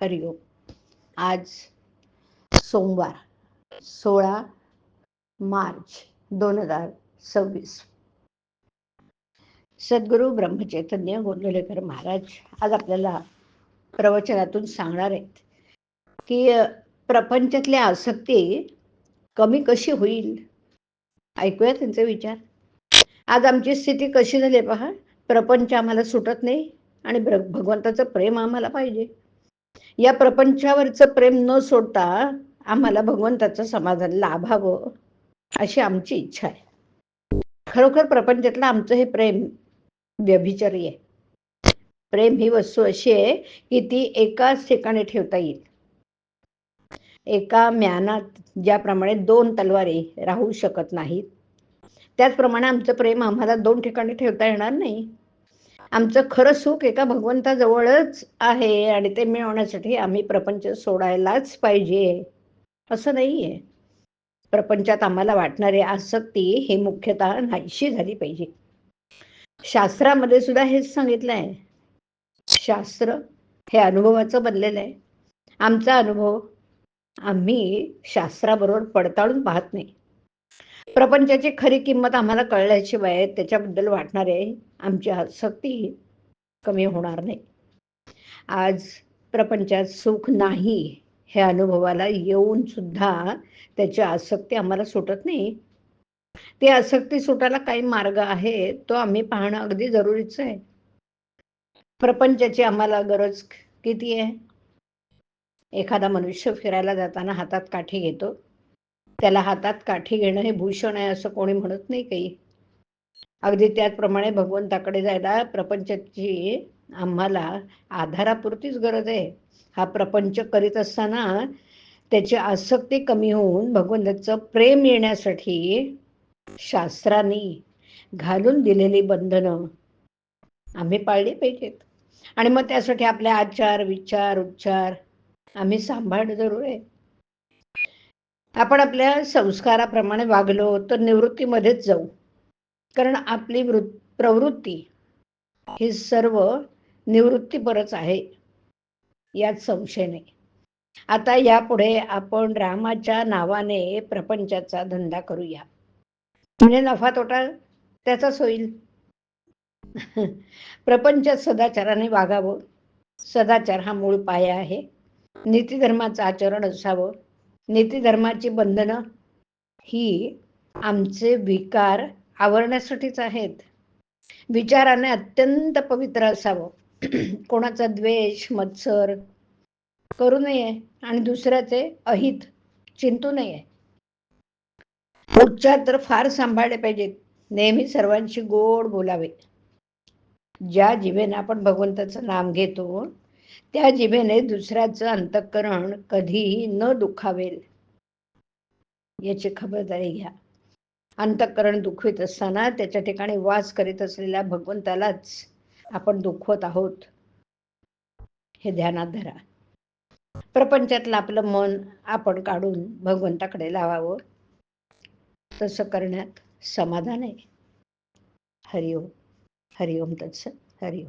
हरिओम. आज सोमवार 16 मार्च 2026. सद्गुरू ब्रह्मचैतन्य गोंदवलेकर महाराज आज आपल्याला प्रवचनातून सांगणार आहेत की प्रपंचातली आसक्ती कमी कशी होईल. ऐकूया त्यांचे विचार. आज आमची स्थिती कशी झाली पहा. प्रपंच आम्हाला सुटत नाही आणि भगवंताचं प्रेम आम्हाला पाहिजे. या प्रपंचावरचं प्रेम न सोडता आम्हाला भगवंताचं समाधान लाभावं अशी आमची इच्छा आहे. खरोखर प्रपंचातलं आमचं हे प्रेम व्यभिचारी आहे. प्रेम ही वस्तू अशी आहे की ती एकाच ठिकाणी ठेवता येईल. एका म्यानात ज्याप्रमाणे 2 तलवारी राहू शकत नाहीत, त्याचप्रमाणे आमचं प्रेम आम्हाला 2 ठिकाणी ठेवता येणार नाही. आमचं खरं सुख एका भगवंताजवळच आहे आणि ते मिळवण्यासाठी आम्ही प्रपंच सोडायलाच पाहिजे असं नाहीये. प्रपंचात आम्हाला वाटणारी आसक्ती ही मुख्यतः नाहीशी झाली पाहिजे. शास्त्रामध्ये सुद्धा हेच सांगितलं आहे. शास्त्र हे अनुभवाचं बनलेलं आहे. आमचा अनुभव आम्ही शास्त्राबरोबर पडताळून पाहत नाही. प्रपंचाची खरी किंमत आम्हाला कळल्याशिवाय त्याच्याबद्दल वाटणारे आमची आसक्ती कमी होणार नाही. आज प्रपंचात सुख नाही हे अनुभवाला येऊन सुद्धा त्याची आसक्ती आम्हाला सुटत नाही. ती आसक्ती सुटायला काही मार्ग आहे, तो आम्ही पाहणं अगदी जरुरीचं आहे. प्रपंचाची आम्हाला गरज किती आहे. एखादा मनुष्य फिरायला जाताना हातात काठी घेतो. त्याला हातात काठी घेणं हे भूषण आहे असं कोणी म्हणत नाही काही. अगदी त्याचप्रमाणे भगवंताकडे जायला प्रपंचाची आम्हाला आधारापुरतीच गरज आहे. हा प्रपंच करीत असताना त्याची आसक्ती कमी होऊन भगवंताचं प्रेम येण्यासाठी शास्त्रांनी घालून दिलेली बंधनं आम्ही पाळली पाहिजेत. आणि मग त्यासाठी आपले आचार विचार उच्चार आम्ही सांभाळणं जरूर आहे. आपण आपल्या संस्काराप्रमाणे वागलो तर निवृत्तीमध्येच जाऊ. कारण आपली प्रवृत्ती ही सर्व निवृत्तीपरच आहे, यात संशय नाही. आता यापुढे आपण रामाच्या नावाने प्रपंचाचा धंदा करूया. म्हणजे नफा तोटा त्याचाच होईल. प्रपंचात सदाचाराने वागावं. सदाचार हा मूळ पाया आहे. नीतिधर्माचं आचरण असावं. नीतिधर्माची बंधनं ही आमचे विकार आवरण्यासाठीच आहेत. विचाराने अत्यंत पवित्र असावं. कोणाचा द्वेष मत्सर करू नये आणि दुसऱ्याचे अहित चिंतू नये. उच्चार तर फार सांभाळले पाहिजेत. नेहमी सर्वांशी गोड बोलावे. ज्या जिभेने आपण भगवंताचं नाम घेतो त्या जिभेने दुसऱ्याचं अंतःकरण कधीही न दुखावेल याची खबरदारी घ्या. अंतःकरण दुखवीत असताना त्याच्या ठिकाणी वास करीत असलेल्या भगवंतालाच आपण दुखवत आहोत हे ध्यानात धरा. प्रपंचातलं आपलं मन आपण काढून भगवंताकडे लावावं. तसं करण्यात समाधान आहे. हरिओम. हरिओम तत्सत. हरिओम.